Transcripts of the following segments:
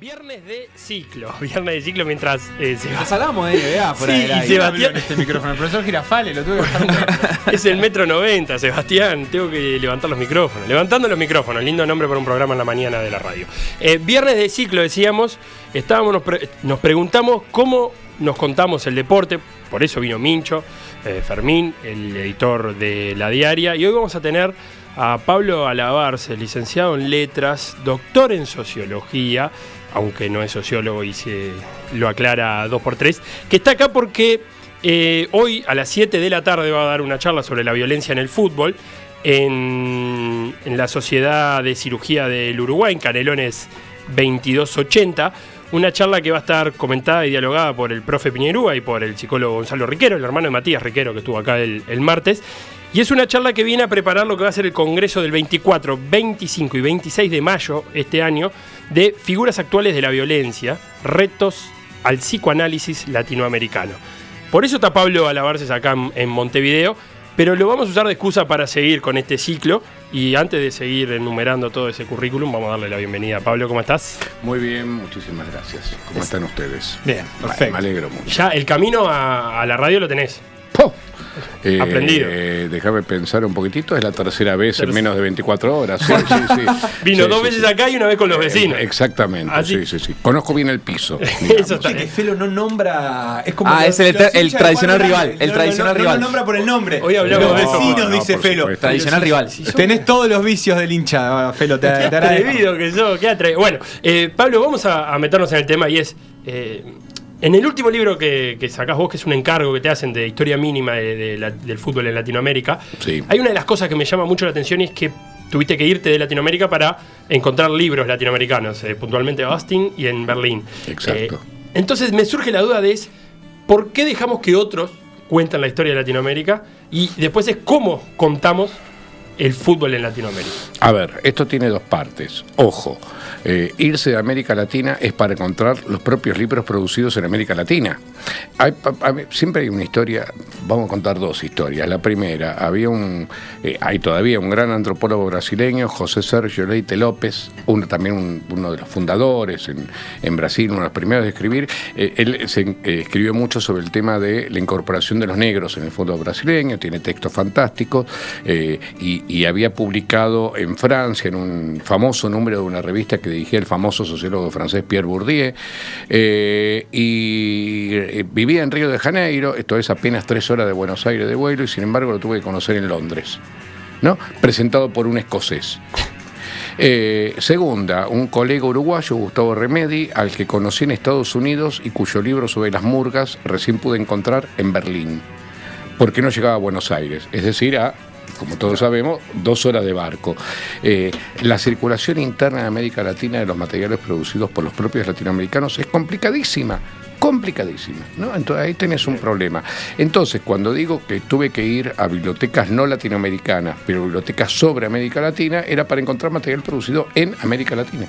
Viernes de ciclo mientras Nos hablamos de NBA por ahí. Sí, Sebastián. En este micrófono. El profesor Girafale lo tuve que bajar un metro. Es el metro 90, Sebastián. Tengo que levantar los micrófonos. Levantando los micrófonos, lindo nombre para un programa en la mañana de la radio. Viernes de ciclo, decíamos. Nos preguntamos cómo nos contamos el deporte. Por eso vino Mincho, Fermín, el editor de La Diaria. Y hoy vamos a tener a Pablo Alabarce, licenciado en letras, doctor en sociología, aunque no es sociólogo y se lo aclara 2x3, que está acá porque hoy a las 7 de la tarde va a dar una charla sobre la violencia en el fútbol en la Sociedad de Cirugía del Uruguay, en Canelones 2280. Una charla que va a estar comentada y dialogada por el profe Piñerúa y por el psicólogo Gonzalo Riquero, el hermano de Matías Riquero, que estuvo acá el martes. Y es una charla que viene a preparar lo que va a ser el Congreso del 24, 25 y 26 de mayo este año de figuras actuales de la violencia, retos al psicoanálisis latinoamericano. Por eso está Pablo Alabarce acá en Montevideo, pero lo vamos a usar de excusa para seguir con este ciclo. Y antes de seguir enumerando todo ese currículum, vamos a darle la bienvenida. Pablo, ¿cómo estás? Muy bien, muchísimas gracias. ¿Cómo están ustedes? Bien, perfecto. Me alegro mucho. Ya el camino a la radio lo tenés. ¡Poh! Aprendido. Déjame pensar un poquitito, es la tercera vez en menos de 24 horas. Sí. Vino sí, dos veces acá y una vez con los vecinos. Exactamente, sí. Conozco bien el piso. Eso está. Que Felo no nombra. Es como es el tradicional rival. El tradicional rival. No nombra por el nombre. Hoy hablamos los de eso. vecinos, dice Felo. Supuesto. Tradicional rival. Tenés todos los vicios del hincha, Felo. Te Qué atrevido que yo, qué atrevido. Bueno, Pablo, vamos a meternos en el tema y es... en el último libro que sacás vos, que es un encargo que te hacen de historia mínima del fútbol en Latinoamérica, sí. Hay una de las cosas que me llama mucho la atención y es que tuviste que irte de Latinoamérica para encontrar libros latinoamericanos, puntualmente en Austin y en Berlín. Exacto. Entonces me surge la duda de ¿por qué dejamos que otros cuentan la historia de Latinoamérica? Y después es cómo contamos el fútbol en Latinoamérica. A ver, esto tiene dos partes. Ojo, irse de América Latina es para encontrar los propios libros producidos en América Latina. Siempre hay una historia, vamos a contar dos historias. La primera, hay todavía un gran antropólogo brasileño, José Sergio Leite López, también uno de los fundadores en Brasil, uno de los primeros de escribir. Él escribió mucho sobre el tema de la incorporación de los negros en el fútbol brasileño, tiene textos fantásticos y había publicado en Francia, en un famoso número de una revista que dirigía el famoso sociólogo francés Pierre Bourdieu, vivía en Río de Janeiro, esto es apenas 3 horas de Buenos Aires de vuelo, y sin embargo lo tuve que conocer en Londres, ¿no? Presentado por un escocés. Segunda, un colega uruguayo, Gustavo Remedi, al que conocí en Estados Unidos y cuyo libro sobre las murgas recién pude encontrar en Berlín, porque no llegaba a Buenos Aires, es decir, como todos sabemos, 2 horas de barco. La circulación interna en América Latina de los materiales producidos por los propios latinoamericanos es complicadísima, ¿no? Entonces ahí tenés un problema. Entonces, cuando digo que tuve que ir a bibliotecas no latinoamericanas, pero bibliotecas sobre América Latina, era para encontrar material producido en América Latina.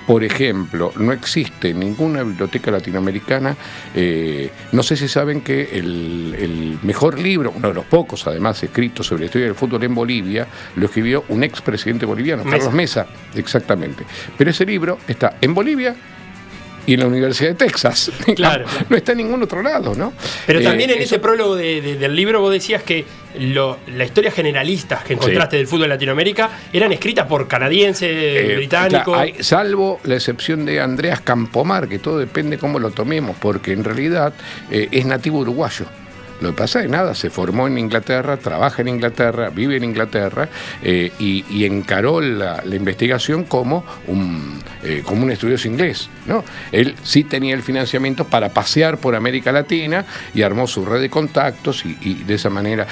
Por ejemplo, no existe ninguna biblioteca latinoamericana, no sé si saben que el mejor libro, uno de los pocos además escritos sobre la historia del fútbol en Bolivia, lo escribió un expresidente boliviano, Carlos Mesa, exactamente. Pero ese libro está en Bolivia y en la Universidad de Texas. Claro. No está en ningún otro lado, ¿no? Pero también en ese prólogo del libro vos decías que las historias generalistas que encontraste del fútbol en Latinoamérica eran escritas por canadienses, británicos. Salvo la excepción de Andreas Campomar, que todo depende cómo lo tomemos, porque en realidad es nativo uruguayo. Lo que pasa es nada, se formó en Inglaterra, trabaja en Inglaterra, vive en Inglaterra y encaró la investigación como un estudioso inglés, ¿no? Él sí tenía el financiamiento para pasear por América Latina y armó su red de contactos y de esa manera.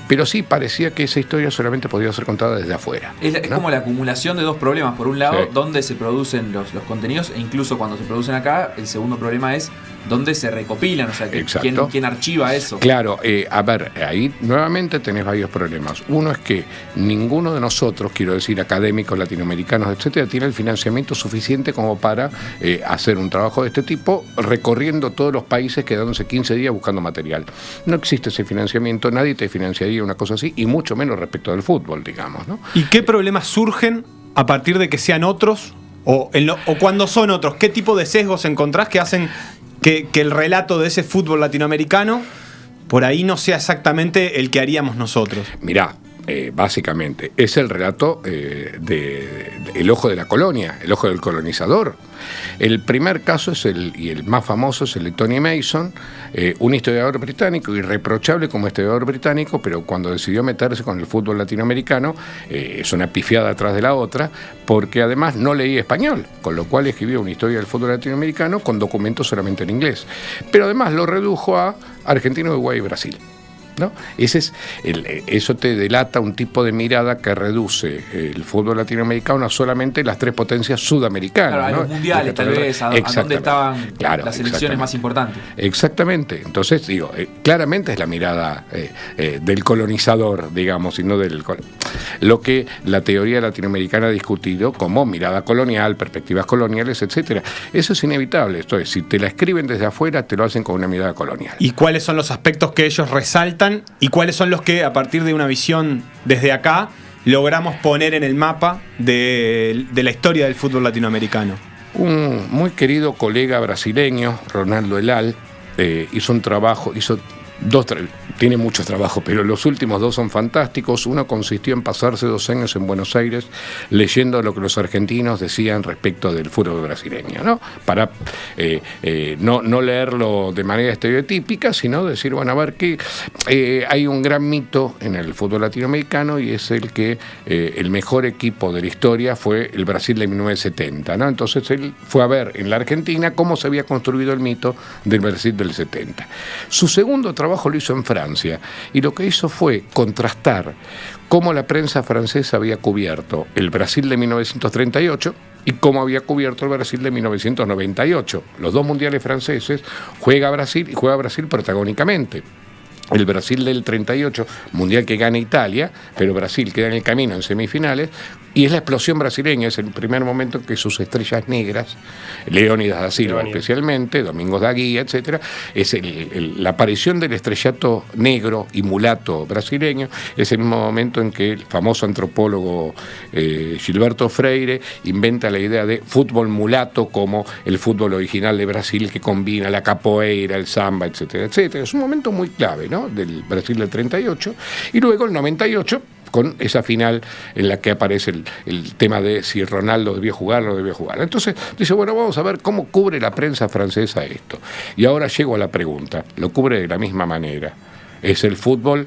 Pero sí parecía que esa historia solamente podía ser contada desde afuera. Es ¿no? como la acumulación de dos problemas. Por un lado, Sí. dónde se producen los contenidos, e incluso cuando se producen acá, el segundo problema es dónde se recopilan, o sea, quién archiva eso. Claro, a ver, ahí nuevamente tenés varios problemas. Uno es que ninguno de nosotros, quiero decir, académicos, latinoamericanos, etcétera, tiene el financiamiento suficiente como para hacer un trabajo de este tipo, recorriendo todos los países, quedándose 15 días buscando material. No existe ese financiamiento, nadie te financiaría una cosa así, y mucho menos respecto del fútbol, digamos, ¿no? ¿Y qué problemas surgen a partir de que sean otros O cuando son otros, ¿qué tipo de sesgos encontrás que hacen que el relato de ese fútbol latinoamericano por ahí no sea exactamente el que haríamos nosotros? Mirá, básicamente, es el relato el ojo de la colonia, el ojo del colonizador. El primer caso y el más famoso es el de Tony Mason, un historiador británico, irreprochable como historiador británico, pero cuando decidió meterse con el fútbol latinoamericano, es una pifiada atrás de la otra, porque además no leía español, con lo cual escribió una historia del fútbol latinoamericano con documentos solamente en inglés. Pero además lo redujo a Argentina, Uruguay y Brasil, ¿no? Eso te delata un tipo de mirada que reduce el fútbol latinoamericano a solamente las tres potencias sudamericanas. Claro, a los mundiales, tal vez, a dónde estaban las selecciones más importantes. Exactamente. Entonces, digo, claramente es la mirada del colonizador, digamos, y no lo que la teoría latinoamericana ha discutido como mirada colonial, perspectivas coloniales, etcétera. Eso es inevitable. Entonces, si te la escriben desde afuera, te lo hacen con una mirada colonial. ¿Y cuáles son los aspectos que ellos resaltan y cuáles son los que, a partir de una visión desde acá, logramos poner en el mapa de la historia del fútbol latinoamericano? Un muy querido colega brasileño, Ronaldo Elal, hizo un trabajo, tiene muchos trabajos, pero los últimos dos son fantásticos. Uno consistió en pasarse 2 años en Buenos Aires leyendo lo que los argentinos decían respecto del fútbol brasileño, ¿no? Para no leerlo de manera estereotípica, sino decir, bueno, a ver que hay un gran mito en el fútbol latinoamericano y es el que el mejor equipo de la historia fue el Brasil de 1970, ¿no? Entonces él fue a ver en la Argentina cómo se había construido el mito del Brasil del 70. Su segundo trabajo lo hizo en Francia, y lo que hizo fue contrastar cómo la prensa francesa había cubierto el Brasil de 1938 y cómo había cubierto el Brasil de 1998. Los dos mundiales franceses juega Brasil y juega Brasil protagónicamente. El Brasil del 38, mundial que gana Italia, pero Brasil queda en el camino en semifinales, y es la explosión brasileña, es el primer momento en que sus estrellas negras, Leónidas da Silva especialmente, Domingos da Guía, etcétera, es la aparición del estrellato negro y mulato brasileño, es el mismo momento en que el famoso antropólogo Gilberto Freire inventa la idea de fútbol mulato como el fútbol original de Brasil que combina la capoeira, el samba, etcétera, etcétera. Es un momento muy clave, ¿no?, del Brasil del 38, y luego el 98, con esa final en la que aparece el tema de si Ronaldo debía jugar o no debía jugar. Entonces dice, bueno, vamos a ver cómo cubre la prensa francesa esto. Y ahora llego a la pregunta, lo cubre de la misma manera. Es el fútbol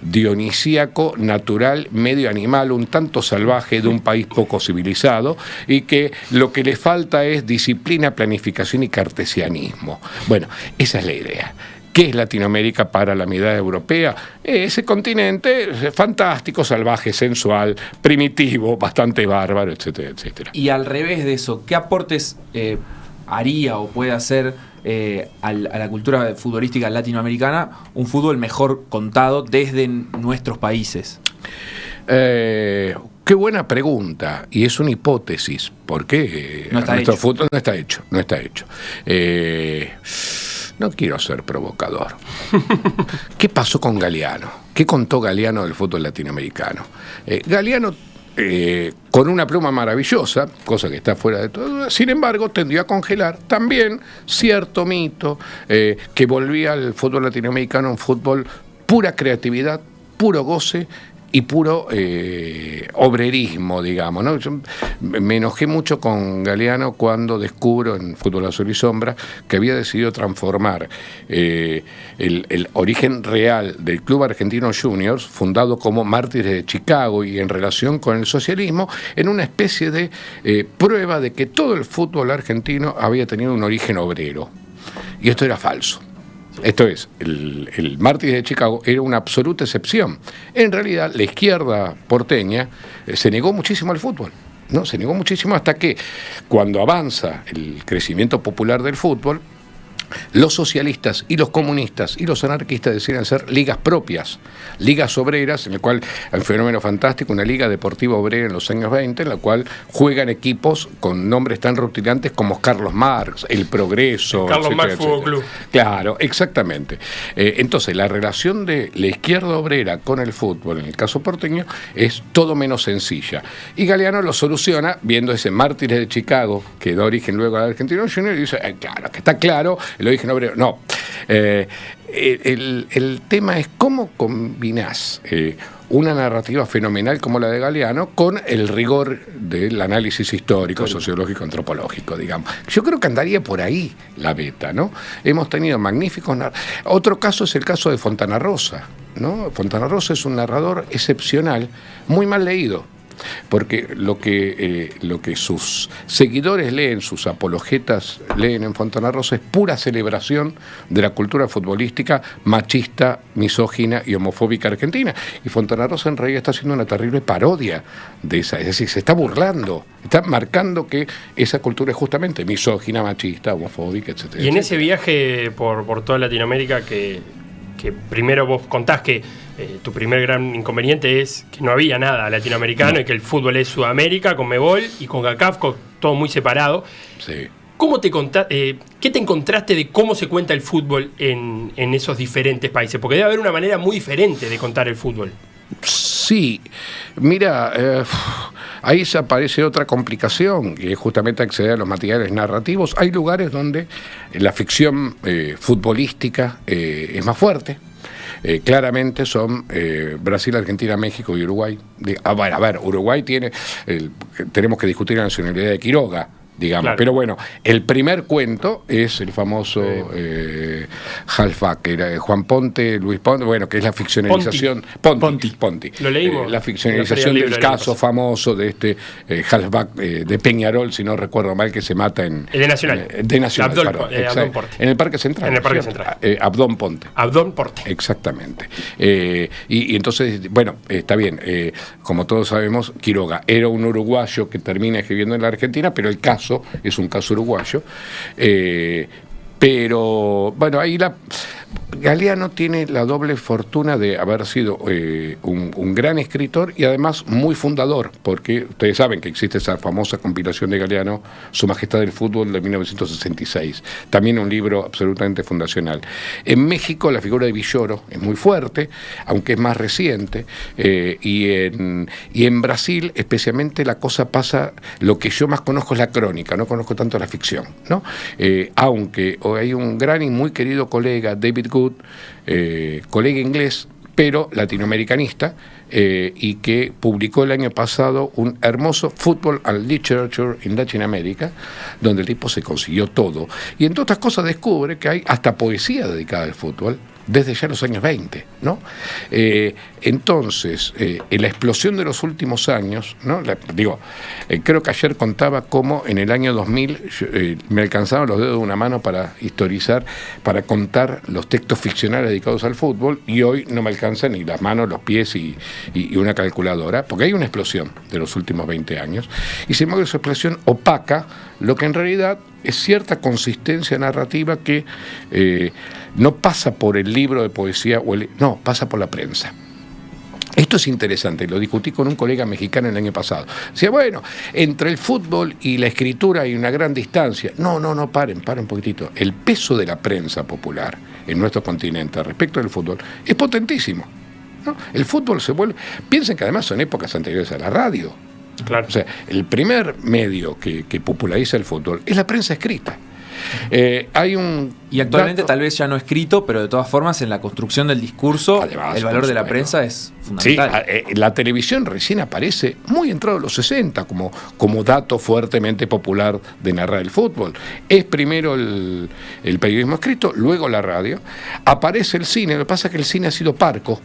dionisíaco, natural, medio animal, un tanto salvaje de un país poco civilizado y que lo que le falta es disciplina, planificación y cartesianismo. Bueno, esa es la idea. ¿Qué es Latinoamérica para la mirada europea? Ese continente fantástico, salvaje, sensual, primitivo, bastante bárbaro, etcétera, etcétera. Y al revés de eso, ¿qué aportes haría o puede hacer a la cultura futbolística latinoamericana un fútbol mejor contado desde nuestros países? Qué buena pregunta, y es una hipótesis, porque nuestro fútbol no está hecho. No quiero ser provocador. ¿Qué pasó con Galeano? ¿Qué contó Galeano del fútbol latinoamericano? Galeano, con una pluma maravillosa, cosa que está fuera de todo, sin embargo, tendió a congelar también cierto mito que volvía al fútbol latinoamericano un fútbol pura creatividad, puro goce y puro obrerismo, digamos, ¿no? Yo me enojé mucho con Galeano cuando descubro en Fútbol Azul y Sombra que había decidido transformar el origen real del Club Argentino Juniors, fundado como Mártires de Chicago y en relación con el socialismo, en una especie de prueba de que todo el fútbol argentino había tenido un origen obrero. Y esto era falso. Esto es, el Mártires de Chicago era una absoluta excepción. En realidad, la izquierda porteña se negó muchísimo al fútbol, ¿no? Se negó muchísimo hasta que, cuando avanza el crecimiento popular del fútbol, los socialistas y los comunistas y los anarquistas deciden hacer ligas propias, ligas obreras, en la cual hay un fenómeno fantástico, una liga deportiva obrera en los años 20, en la cual juegan equipos con nombres tan rutilantes como Carlos Marx, El Progreso, Carlos Marx Fútbol Club. Claro, exactamente. Entonces, la relación de la izquierda obrera con el fútbol, en el caso porteño, es todo menos sencilla. Y Galeano lo soluciona viendo ese Mártires de Chicago, que da origen luego al Argentino Junior, y dice, claro, que está claro, el origen obrero. No. El tema es cómo combinás una narrativa fenomenal como la de Galeano con el rigor del análisis histórico, sociológico, antropológico, digamos. Yo creo que andaría por ahí la beta, ¿no? Hemos tenido magníficos... Otro caso es el caso de Fontana Rosa, ¿no? Fontana Rosa es un narrador excepcional, muy mal leído. Porque lo que sus seguidores leen, sus apologetas leen en Fontana Rosa es pura celebración de la cultura futbolística machista, misógina y homofóbica argentina. Y Fontana Rosa en realidad está haciendo una terrible parodia de esa, es decir, se está burlando, está marcando que esa cultura es justamente misógina, machista, homofóbica, etcétera. Y en ese viaje por toda Latinoamérica que primero vos contás que tu primer gran inconveniente es que no había nada latinoamericano y que el fútbol es Sudamérica, CONMEBOL y CONCACAF, todo muy separado. Sí. ¿Qué te encontraste de cómo se cuenta el fútbol en esos diferentes países? Porque debe haber una manera muy diferente de contar el fútbol. Sí, mira, ahí se aparece otra complicación, que es justamente acceder a los materiales narrativos. Hay lugares donde la ficción futbolística es más fuerte. Claramente son Brasil, Argentina, México y Uruguay. A ver, Uruguay tenemos que discutir la nacionalidad de Quiroga, digamos. Claro. Pero bueno, el primer cuento es el famoso Halfback, que era Juan Ponte, Luis Ponte, bueno, que es la ficcionalización. Ponti. Lo leímos. La ficcionalización del caso famoso de este Halfback de Peñarol, si no recuerdo mal, que se mata en. El de Nacional. De Nacional, Abdón Porte. En el Parque Central. En el Parque Central. Abdón Ponte. Abdón Porte. Exactamente. Y entonces, bueno, está bien. Como todos sabemos, Quiroga era un uruguayo que termina escribiendo en la Argentina, pero el caso es un caso uruguayo, pero bueno, ahí Galeano tiene la doble fortuna de haber sido un gran escritor y además muy fundador, porque ustedes saben que existe esa famosa compilación de Galeano, Su Majestad del Fútbol, de 1966, también un libro absolutamente fundacional. En México la figura de Villoro es muy fuerte, aunque es más reciente, y en Brasil especialmente la cosa pasa, lo que yo más conozco es la crónica, no conozco tanto la ficción, ¿no? Aunque hay un gran y muy querido colega, David Good, colega inglés, pero latinoamericanista, y que publicó el año pasado un hermoso Football and Literature in Latin America, donde el tipo se consiguió todo. Y entre otras cosas descubre que hay hasta poesía dedicada al fútbol, desde ya los años 20, ¿no? Entonces, en la explosión de los últimos años, ¿no? Creo que ayer contaba cómo en el año 2000 me alcanzaban los dedos de una mano para historizar, para contar los textos ficcionales dedicados al fútbol, y hoy no me alcanzan ni las manos, los pies y una calculadora, porque hay una explosión de los últimos 20 años, y sin embargo esa explosión opaca lo que en realidad es cierta consistencia narrativa que no pasa por el libro de poesía, no, pasa por la prensa. Esto es interesante, lo discutí con un colega mexicano el año pasado. Decía, bueno, entre el fútbol y la escritura hay una gran distancia. No, paren un poquitito. El peso de la prensa popular en nuestro continente respecto del fútbol es potentísimo, ¿no? El fútbol se vuelve... Piensen que además son épocas anteriores a la radio. Claro. O sea, el primer medio que populariza el fútbol es la prensa escrita. Y actualmente tal vez ya no escrito, pero de todas formas en la construcción del discurso, además, el valor de la prensa es fundamental. Sí, la televisión recién aparece muy entrado los 60 como dato fuertemente popular de narrar el fútbol. Es primero el periodismo escrito, luego la radio, aparece el cine. Lo que pasa es que el cine ha sido parco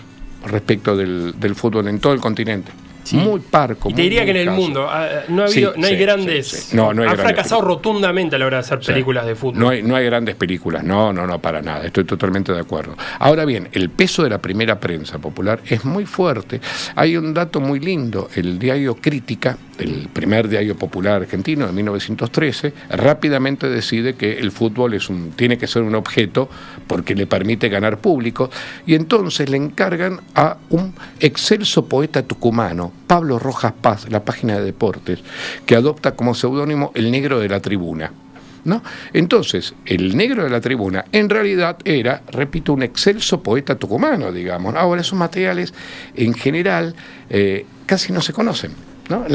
respecto del fútbol en todo el continente. Sí. Muy parco. Y te diría que en el escaso. mundo no hay grandes. Sí. No hay han grandes fracasado películas. rotundamente a la hora de hacer películas de fútbol. No hay grandes películas, no, para nada, estoy totalmente de acuerdo. Ahora bien, el peso de la primera prensa popular es muy fuerte. Hay un dato muy lindo, el diario Crítica, el primer diario popular argentino de 1913, rápidamente decide que el fútbol tiene que ser un objeto porque le permite ganar público, y entonces le encargan a un excelso poeta tucumano, Pablo Rojas Paz, la página de deportes, que adopta como seudónimo El Negro de la Tribuna, ¿no? Entonces, El Negro de la Tribuna en realidad era, repito, un excelso poeta tucumano, digamos. Ahora, esos materiales en general casi no se conocen, ¿no?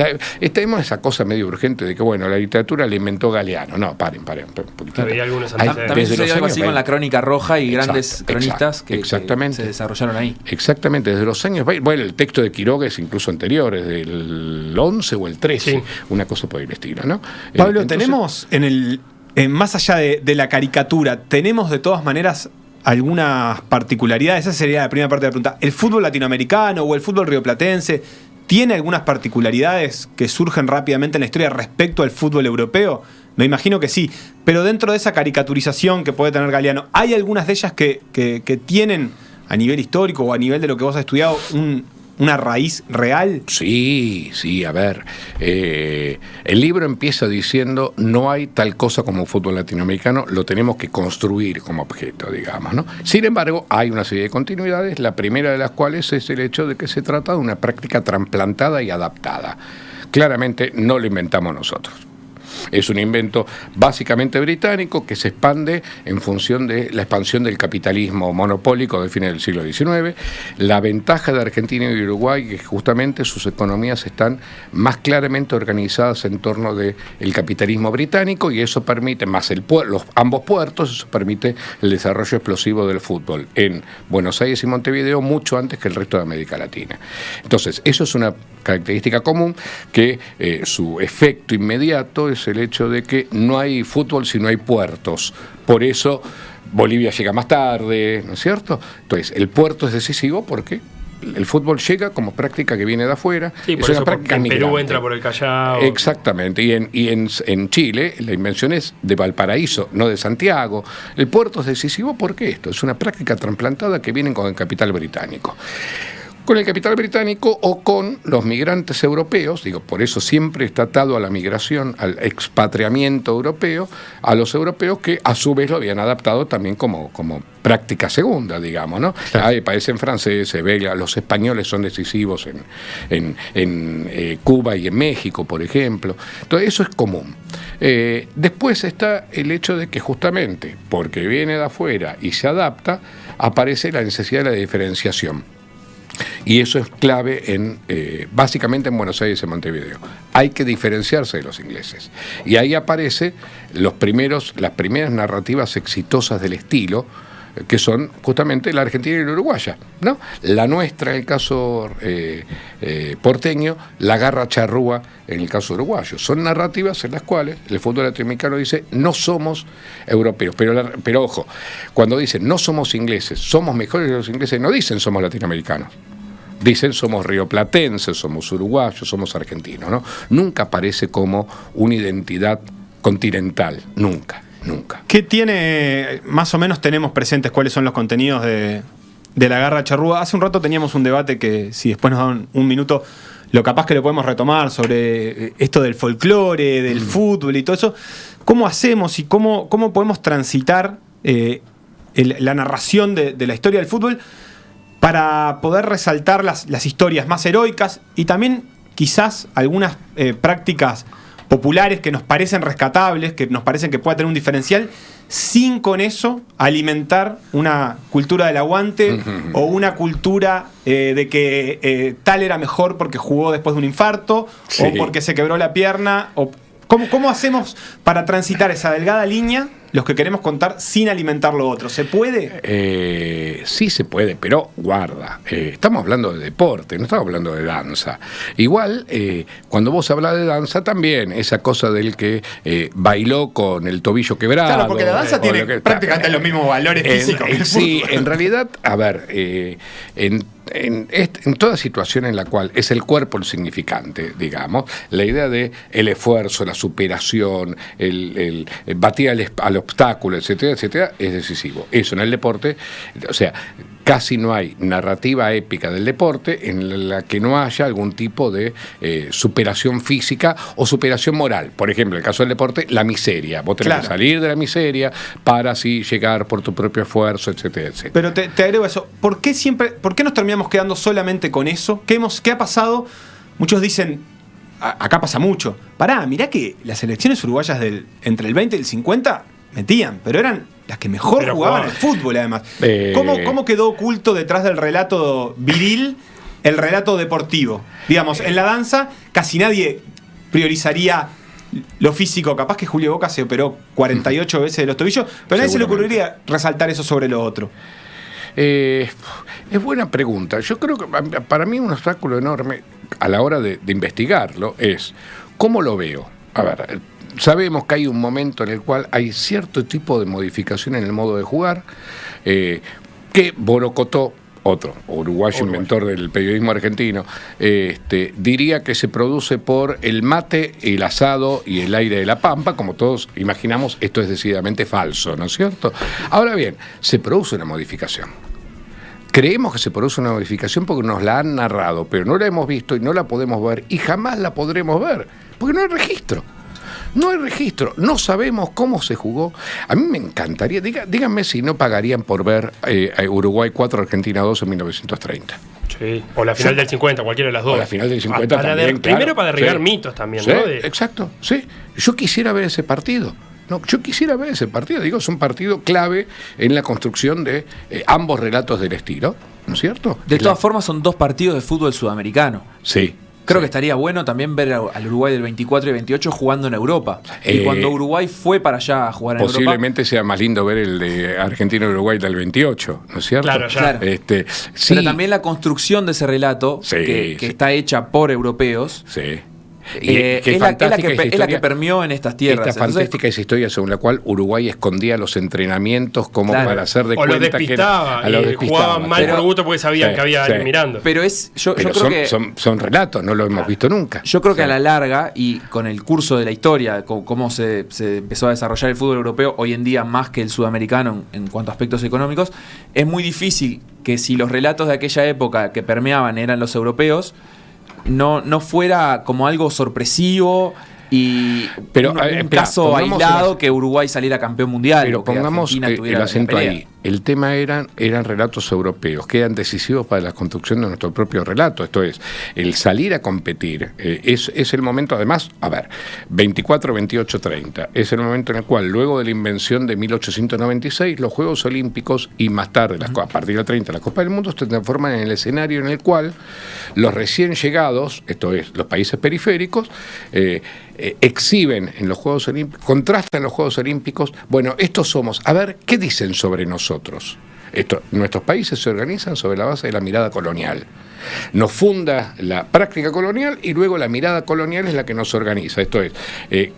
Tenemos esa cosa medio urgente de que, bueno, la literatura la inventó Galeano. No, paren un poquitito. Había algunos También sucedió algo así con la Crónica Roja y grandes cronistas que se desarrollaron ahí. Exactamente, desde los años... Bueno, el texto de Quiroga es incluso anterior, es del 11 o el 13, sí. Una cosa por el estilo, ¿no? Pablo, tenemos más allá de la caricatura, tenemos de todas maneras algunas particularidades. Esa sería la primera parte de la pregunta. ¿El fútbol latinoamericano o el fútbol rioplatense tiene algunas particularidades que surgen rápidamente en la historia respecto al fútbol europeo? Me imagino que sí, pero dentro de esa caricaturización que puede tener Galeano, ¿hay algunas de ellas que tienen, a nivel histórico o a nivel de lo que vos has estudiado, una raíz real? Sí, a ver. El libro empieza diciendo: no hay tal cosa como fútbol latinoamericano, lo tenemos que construir como objeto, digamos, ¿no? Sin embargo, hay una serie de continuidades, la primera de las cuales es el hecho de que se trata de una práctica trasplantada y adaptada. Claramente no lo inventamos nosotros. Es un invento básicamente británico que se expande en función de la expansión del capitalismo monopólico de fines del siglo XIX. La ventaja de Argentina y Uruguay es que justamente sus economías están más claramente organizadas en torno del capitalismo británico, y eso permite, más ambos puertos, eso permite el desarrollo explosivo del fútbol en Buenos Aires y Montevideo mucho antes que el resto de América Latina. Entonces, eso es una característica común, que su efecto inmediato es el hecho de que no hay fútbol si no hay puertos. Por eso Bolivia llega más tarde, ¿no es cierto? Entonces, el puerto es decisivo porque el fútbol llega como práctica que viene de afuera. Sí, por eso en Perú entra por el Callao. Exactamente. Y en Chile la invención es de Valparaíso, no de Santiago. El puerto es decisivo porque esto es una práctica trasplantada que viene con el capital británico. Con el capital británico o con los migrantes europeos, digo, por eso siempre está atado a la migración, al expatriamiento europeo, a los europeos que a su vez lo habían adaptado también como práctica segunda, digamos, ¿no? Claro. Padecen franceses, belgas, los españoles son decisivos en Cuba y en México, por ejemplo. Entonces, eso es común. Después está el hecho de que justamente porque viene de afuera y se adapta, aparece la necesidad de la diferenciación. Y eso es clave básicamente en Buenos Aires y en Montevideo. Hay que diferenciarse de los ingleses. Y ahí aparecen las primeras narrativas exitosas del estilo, que son justamente la argentina y la uruguaya, ¿no? La nuestra, en el caso porteño, la garra charrúa, en el caso uruguayo. Son narrativas en las cuales el fútbol latinoamericano dice: no somos europeos. Pero ojo, cuando dicen no somos ingleses, somos mejores que los ingleses, no dicen somos latinoamericanos. Dicen somos rioplatenses, somos uruguayos, somos argentinos, ¿no? Nunca aparece como una identidad continental, nunca. ¿Qué tiene, más o menos tenemos presentes cuáles son los contenidos de la garra charrúa? Hace un rato teníamos un debate que, si después nos dan un minuto, lo capaz que lo podemos retomar, sobre esto del folclore, del fútbol y todo eso. ¿Cómo hacemos y cómo podemos transitar la narración de la historia del fútbol para poder resaltar las historias más heroicas y también quizás algunas prácticas populares que nos parecen rescatables, que nos parecen que pueda tener un diferencial, sin con eso alimentar una cultura del aguante o una cultura de que tal era mejor porque jugó después de un infarto, sí, o porque se quebró la pierna? ¿Cómo hacemos para transitar esa delgada línea, los que queremos contar, sin alimentar lo otro? ¿Se puede? Sí se puede, pero guarda, estamos hablando de deporte, no estamos hablando de danza. Igual, cuando vos hablas de danza también, esa cosa del que bailó con el tobillo quebrado. Claro, porque la danza tiene prácticamente los mismos valores físicos que el sí, fútbol. En realidad, a ver, en toda situación en la cual es el cuerpo el significante, digamos, la idea de el esfuerzo, la superación, el batir al obstáculo, etcétera, etcétera, es decisivo. Eso en el deporte, o sea, casi no hay narrativa épica del deporte en la que no haya algún tipo de superación física o superación moral. Por ejemplo, en el caso del deporte, la miseria. Vos tenés que salir de la miseria para así llegar por tu propio esfuerzo, etcétera, etcétera. Pero te agrego eso. ¿Por qué nos terminamos quedando solamente con eso? ¿Qué ha pasado? Muchos dicen, acá pasa mucho. Mirá que las selecciones uruguayas entre el 20 y el 50 metían, pero eran las que mejor jugaban al fútbol, además. ¿Cómo quedó oculto detrás del relato viril el relato deportivo? Digamos, en la danza casi nadie priorizaría lo físico. Capaz que Julio Boca se operó 48 veces de los tobillos, pero a nadie se le ocurriría resaltar eso sobre lo otro. Es buena pregunta. Yo creo que para mí un obstáculo enorme a la hora de investigarlo es ¿cómo lo veo? A ver, sabemos que hay un momento en el cual hay cierto tipo de modificación en el modo de jugar que Borocotó, otro uruguayo inventor del periodismo argentino, diría que se produce por el mate, el asado y el aire de la pampa. Como todos imaginamos, esto es decididamente falso, ¿no es cierto? Ahora bien, se produce una modificación. Creemos que se produce una modificación porque nos la han narrado, pero no la hemos visto y no la podemos ver y jamás la podremos ver, porque no hay registro. No hay registro, no sabemos cómo se jugó. A mí me encantaría, díganme si no pagarían por ver Uruguay 4, Argentina 2 en 1930. Sí, o la final del 50, cualquiera de las dos. O la final del 50 también, primero para derribar mitos también, sí, ¿no? Exacto, sí. Yo quisiera ver ese partido. Yo quisiera ver ese partido. Digo, es un partido clave en la construcción de ambos relatos del estilo, ¿no es cierto? De todas formas, son dos partidos de fútbol sudamericano. Sí. Creo que estaría bueno también ver al Uruguay del 24 y 28 jugando en Europa. Y cuando Uruguay fue para allá a jugar en Europa... Posiblemente sea más lindo ver el de Argentina-Uruguay del 28, ¿no es cierto? Claro. Sí. Pero también la construcción de ese relato, que está hecha por europeos... Sí. Es la que permeó en estas tierras. Esta fantástica es historia según la cual Uruguay escondía los entrenamientos como para hacer de cuenta los despistaba, que los despistaba. Jugaban mal por gusto porque sabían que había alguien mirando. Pero yo creo que son relatos, no lo hemos visto nunca. Yo creo que a la larga, y con el curso de la historia, cómo se empezó a desarrollar el fútbol europeo hoy en día más que el sudamericano en cuanto a aspectos económicos, es muy difícil que si los relatos de aquella época que permeaban eran los europeos, no fuera como algo sorpresivo y un caso aislado que Uruguay saliera campeón mundial. Pero pongamos el acento ahí. El tema eran relatos europeos que eran decisivos para la construcción de nuestro propio relato. Esto es, el salir a competir es el momento, además, 24, 28, 30, es el momento en el cual, luego de la invención de 1896, los Juegos Olímpicos y más tarde, a partir del 30, la Copa del Mundo, se transforman en el escenario en el cual los recién llegados, esto es, los países periféricos, exhiben en los Juegos Olímpicos, contrastan en los Juegos Olímpicos. Bueno, estos somos, a ver, ¿qué dicen sobre nosotros? Nuestros países se organizan sobre la base de la mirada colonial. Nos funda la práctica colonial y luego la mirada colonial es la que nos organiza. Esto es,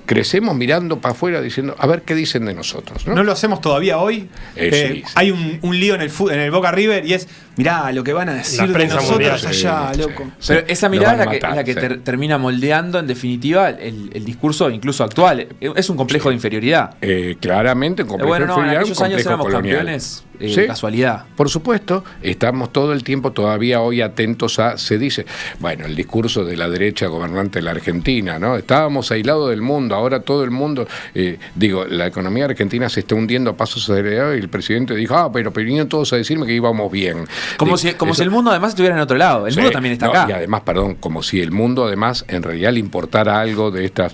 crecemos mirando para afuera diciendo, a ver qué dicen de nosotros. ¿No lo hacemos todavía hoy? Sí. Hay un lío en el Boca River y es, mirá lo que van a decir de nosotros allá, loco. Pero esa mirada es la que termina moldeando, en definitiva, el discurso incluso actual. Es un complejo de inferioridad. Claramente, un complejo de inferioridad. En aquellos años éramos campeones. Casualidad. Por supuesto, estamos todo el tiempo todavía hoy atentos se dice, bueno, el discurso de la derecha gobernante de la Argentina, ¿no? Estábamos aislados del mundo, ahora todo el mundo, la economía argentina se está hundiendo a pasos acelerados y el presidente dijo, pero vinieron todos a decirme que íbamos bien. Como si el mundo además estuviera en otro lado, el mundo también está acá. Y además, como si el mundo además en realidad le importara algo de estas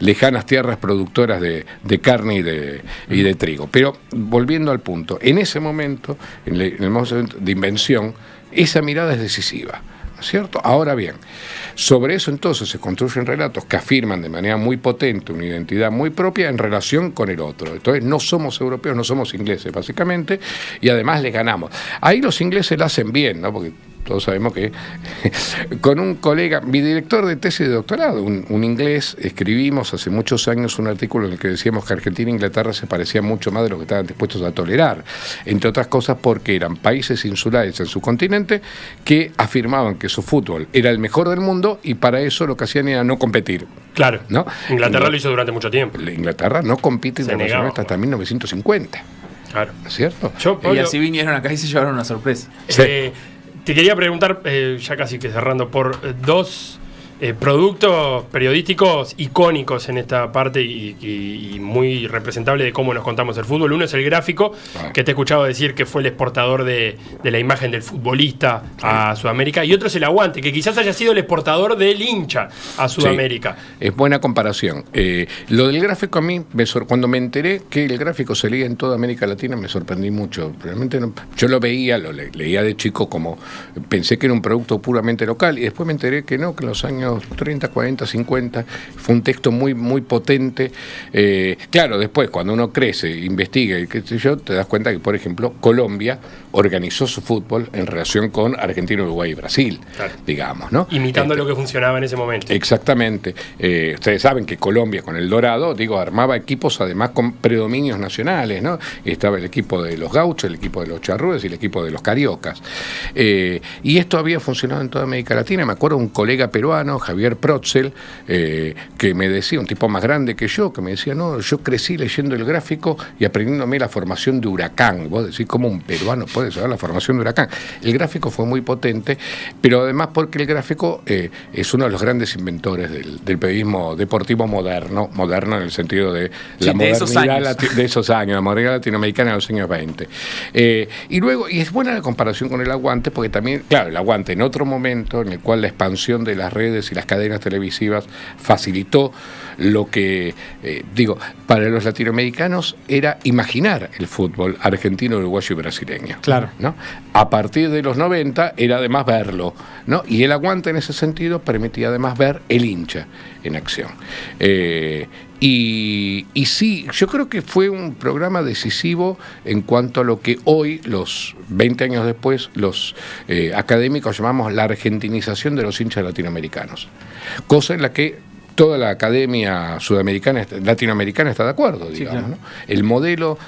lejanas tierras productoras de carne y de trigo. Pero volviendo al punto, en ese momento, en el momento de invención, esa mirada es decisiva, ¿no es cierto? Ahora bien, sobre eso entonces se construyen relatos que afirman de manera muy potente una identidad muy propia en relación con el otro. Entonces no somos europeos, no somos ingleses básicamente, y además les ganamos. Ahí los ingleses la hacen bien, ¿no? Porque todos sabemos que con un colega, mi director de tesis de doctorado, un inglés, escribimos hace muchos años un artículo en el que decíamos que Argentina e Inglaterra se parecían mucho más de lo que estaban dispuestos a tolerar, entre otras cosas porque eran países insulares en su continente que afirmaban que su fútbol era el mejor del mundo y para eso lo que hacían era no competir. Claro, ¿no? Inglaterra lo hizo durante mucho tiempo. Inglaterra no compite internacionalmente hasta 1950. Claro. ¿No es cierto? Y así vinieron acá y se llevaron una sorpresa. Sí. Te quería preguntar, ya casi que cerrando, por dos productos periodísticos icónicos en esta parte y muy representable de cómo nos contamos el fútbol. Uno es el gráfico, que te he escuchado decir que fue el exportador de la imagen del futbolista a Sudamérica, y otro es el aguante, que quizás haya sido el exportador del hincha a Sudamérica. Sí, es buena comparación. Lo del gráfico a mí, cuando me enteré que el gráfico se leía en toda América Latina, me sorprendí mucho. Realmente no, yo lo veía, leía de chico como, pensé que era un producto puramente local, y después me enteré que no, que en los años 30, 40, 50, fue un texto muy, muy potente. Claro, después cuando uno crece, investiga y qué sé yo, te das cuenta que, por ejemplo, Colombia organizó su fútbol en relación con Argentina, Uruguay y Brasil, claro, digamos, ¿no? Imitando lo que funcionaba en ese momento. Exactamente. Ustedes saben que Colombia con el Dorado, armaba equipos además con predominios nacionales, ¿no? Estaba el equipo de los gauchos, el equipo de los charrúes y el equipo de los cariocas. Y esto había funcionado en toda América Latina. Me acuerdo un colega peruano, Javier Protzel, que me decía, un tipo más grande que yo, que me decía, no, yo crecí leyendo el gráfico y aprendiéndome la formación de Huracán. Vos decís, ¿cómo un peruano puede saber la formación de Huracán? El gráfico fue muy potente, pero además porque el gráfico es uno de los grandes inventores del periodismo deportivo moderno en el sentido de la modernidad de esos años, la modernidad latinoamericana de los años 20. Y luego, y es buena la comparación con el aguante, porque también, claro, el aguante en otro momento en el cual la expansión de las redes y las cadenas televisivas facilitó lo que, para los latinoamericanos era imaginar el fútbol argentino, uruguayo y brasileño. Claro. ¿No? A partir de los 90 era además verlo, ¿no? Y el aguante en ese sentido permitía además ver el hincha en acción. Y sí, yo creo que fue un programa decisivo en cuanto a lo que hoy, los 20 años después, los académicos llamamos la argentinización de los hinchas latinoamericanos. Cosa en la que toda la academia latinoamericana está de acuerdo, digamos, sí, claro, ¿no? El modelo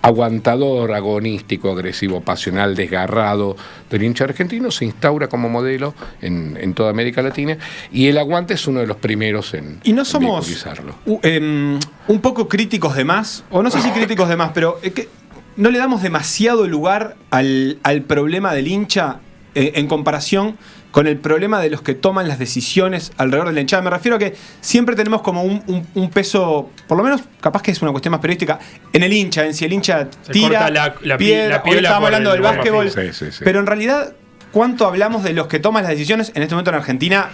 aguantador, agonístico, agresivo, pasional, desgarrado del hincha argentino se instaura como modelo en toda América Latina, y el aguante es uno de los primeros en utilizarlo. Un poco críticos de más, o no sé si críticos de más, pero es que no le damos demasiado lugar al problema del hincha en comparación con el problema de los que toman las decisiones alrededor de la hinchada. Me refiero a que siempre tenemos como un peso, por lo menos capaz que es una cuestión más periodística, en el hincha, en si el hincha tira la piedra. Hoy estábamos hablando del básquetbol, sí. Pero en realidad, ¿cuánto hablamos de los que toman las decisiones? En este momento en Argentina,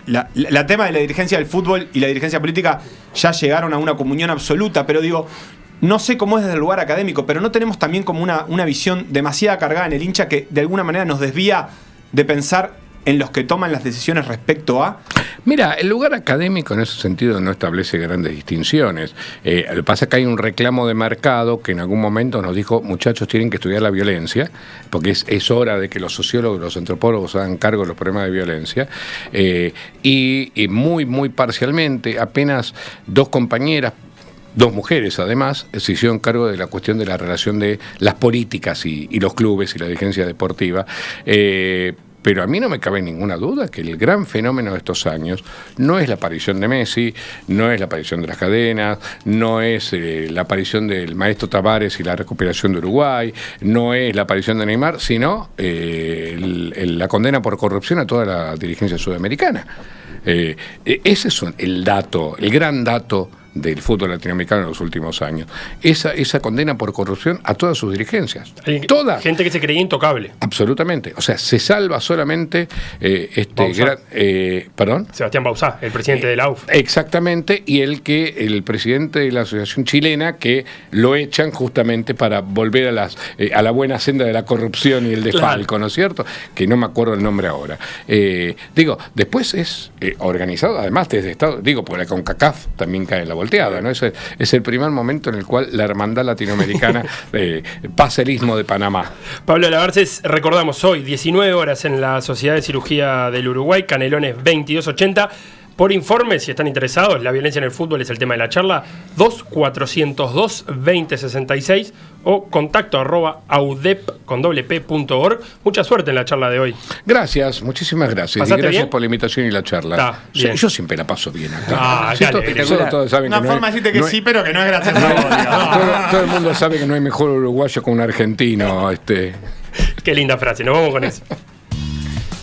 la tema de la dirigencia del fútbol y la dirigencia política ya llegaron a una comunión absoluta, pero digo, no sé cómo es desde el lugar académico, pero no tenemos también como una visión demasiado cargada en el hincha que de alguna manera nos desvía de pensar en los que toman las decisiones respecto a... Mira, el lugar académico en ese sentido no establece grandes distinciones. Lo que pasa es que hay un reclamo de mercado que en algún momento nos dijo, muchachos, tienen que estudiar la violencia, porque es hora de que los sociólogos, los antropólogos hagan cargo de los problemas de violencia. Y muy, muy parcialmente, apenas dos compañeras, dos mujeres además, se hicieron cargo de la cuestión de la relación de las políticas y los clubes y la dirigencia deportiva. Pero a mí no me cabe ninguna duda que el gran fenómeno de estos años no es la aparición de Messi, no es la aparición de las cadenas, no es la aparición del maestro Tavares y la recuperación de Uruguay, no es la aparición de Neymar, sino la condena por corrupción a toda la dirigencia sudamericana. Ese es el dato, el gran dato del fútbol latinoamericano en los últimos años. Esa condena por corrupción a todas sus dirigencias. Todas. Gente que se creía intocable. Absolutamente. O sea, se salva solamente ¿perdón? Sebastián Bauzá, el presidente de la UF. Exactamente, y el presidente de la Asociación Chilena, que lo echan justamente para volver a la buena senda de la corrupción y el desfalco, claro, ¿no es cierto? Que no me acuerdo el nombre ahora. Después es organizado, además desde Estado, porque la CONCACAF también cae en la bolsa. volteada, ¿no? Es el primer momento en el cual la hermandad latinoamericana pasa el istmo de Panamá. Pablo Lavarces, recordamos hoy, 19 horas en la Sociedad de Cirugía del Uruguay, Canelones 2280. Por informe, si están interesados, la violencia en el fútbol es el tema de la charla, 2402-2066 o contacto @audep.org. Mucha suerte en la charla de hoy. Gracias, muchísimas gracias. Y ¿Pasaste gracias bien? por la invitación y la charla. Bien. Yo siempre la paso bien acá. Ah, Sí, dale, todos saben Una que forma de decirte que no sí, pero que no es gracioso. todo el mundo sabe que no hay mejor uruguayo que un argentino. Qué linda frase, nos vamos con eso.